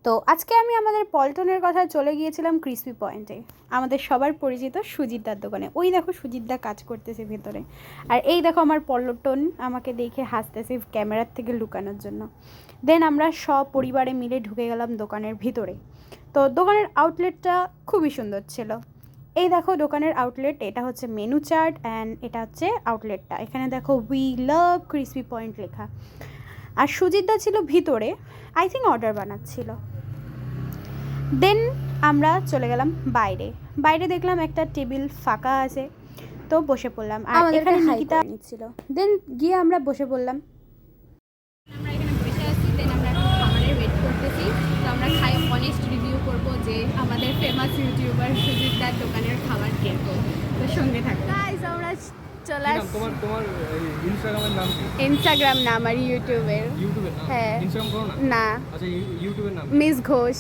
তো আজকে আমি আমাদের পল্টনের কথা চলে গিয়েছিলাম ক্রিসপি পয়েন্টে, আমাদের সবার পরিচিত সুজিতদার দোকানে। ওই দেখো সুজিতদা কাজ করতেছে ভেতরে, আর এই দেখো আমার পল্টন আমাকে দেখে হাসতেছে ক্যামেরার থেকে লুকানোর জন্য। দেন আমরা সব পরিবারে মিলে ঢুকে গেলাম দোকানের ভিতরে। তো দোকানের আউটলেটটা খুবই সুন্দর ছিল। এই দেখো দোকানের আউটলেট, এটা হচ্ছে মেনু চার্ট অ্যান্ড এটা হচ্ছে আউটলেটটা। এখানে দেখো উই লাভ ক্রিসপি পয়েন্ট লেখা। আর সুজিতদা ছিল ভিতরে, আই থিঙ্ক অর্ডার বানাচ্ছিল। দেন আমরা চলে গেলাম বাইরে। বাইরে দেখলাম একটা টেবিল ফাঁকা আছে, তো বসে পড়লাম। আর এখানে নিকিতা নিচ্ছিল। দেন গিয়ে আমরা বসে পড়লাম। আমরা এখানে বসে আছি, দেন আমরা এখন খাবারের ওয়েট করতেছি। তো আমরা খাই অনেস্ট রিভিউ করব যে আমাদের ফেমাস ইউটিউবার সুজিতদার দোকানের খাবার কিরকম। তো সঙ্গে থাকো গাইস, আমরা চলে আসছি। তোমার ইনস্টাগ্রামের নাম কি? ইনস্টাগ্রাম না, আমার ইউটিউবের। ইউটিউবের নাম? হ্যাঁ। ইনস্টাগ্রাম করো না? না। আচ্ছা, ইউটিউবের নাম মিস ঘোষ।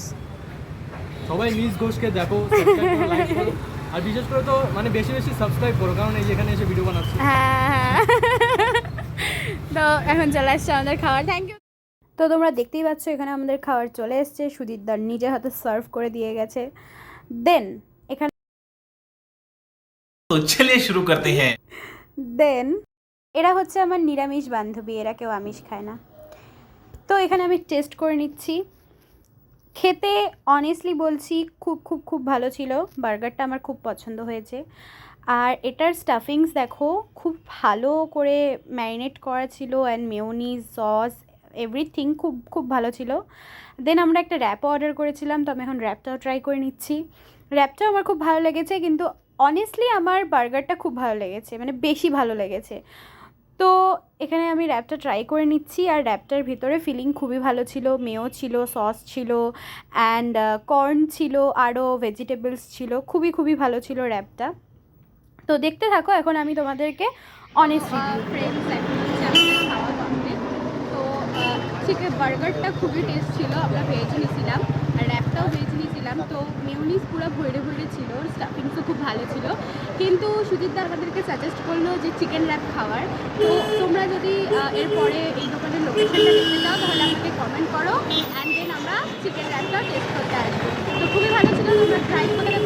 সবাই মিস ঘোষকে দেখো, সাবস্ক্রাইব করো, লাইক করো, আর বিশেষ করে তো মানে বেশি বেশি সাবস্ক্রাইব করো, কারণ এই যেখানে এসে ভিডিও বানাচ্ছি। হ্যাঁ। তো এখন চলে আসছে আমাদের খাবার। Thank you. তো তোমরা দেখতেই পাচ্ছ এখানে আমাদের খাবার চলে এসছে, সুজিতদার নিজের হাতে সার্ভ করে দিয়ে গেছে। দেন এখানে तो चलिए शुरू करते हैं। দেন এরা হচ্ছে আমার নিরামিষ বান্ধবী, এরা কেউ আমিষ খায় না। তো এখানে আমি টেস্ট করে নিচ্ছি। খেতে অনেস্টলি বলছি খুব খুব খুব ভালো ছিল। বার্গারটা আমার খুব পছন্দ হয়েছে। আর এটার স্টাফিংস দেখো, খুব ভালো করে ম্যারিনেট করা ছিল, অ্যান্ড মেয়োনিজ সস এভরিথিং খুব খুব ভালো ছিল। দেন আমরা একটা র্যাপও অর্ডার করেছিলাম, তো আমি এখন র্যাপটাও ট্রাই করে নিচ্ছি। র্যাপটাও আমার খুব ভালো লেগেছে, কিন্তু অনেস্টলি আমার বার্গারটা খুব ভালো লেগেছে, মানে বেশি ভালো লেগেছে। তো এখানে আমি র্যাপটা ট্রাই করে নিচ্ছি। আর র্যাপটার ভিতরে ফিলিং খুবই ভালো ছিল, মেও ছিল, সস ছিল, অ্যান্ড কর্ন ছিল, আরও ভেজিটেবলস ছিল। খুবই খুবই ভালো ছিল র্যাপটা। তো দেখতে থাকো, এখন আমি তোমাদেরকে অনেস্ট রিভিউ। ফ্রেন্ডস, এখন হচ্ছে আমাদের খাওয়া কমপ্লিট। তো চিকেন বার্গারটা খুবই টেস্ট ছিল। আমরা ভেজ নিয়েছিলাম আর র্যাপটাও ভেজ নিয়েছিলাম। তো মিউনিস পুরো ভরে ভরে ছিল, স্টাফিংসও খুব ভালো ছিল। কিন্তু সুজিতদা আমাদেরকে সাজেস্ট করলো যে চিকেন র্যাপ খাওয়ার। তো তোমরা যদি এরপরে এই দোকানের লোকেশনটা দেখতে চাও তাহলে আমাকে কমেন্ট করো, অ্যান্ড দেন আমরা চিকেন র্যাপটা টেস্ট করতে আসবো। তো খুবই ভালো ছিল, তোমরা ট্রাই করে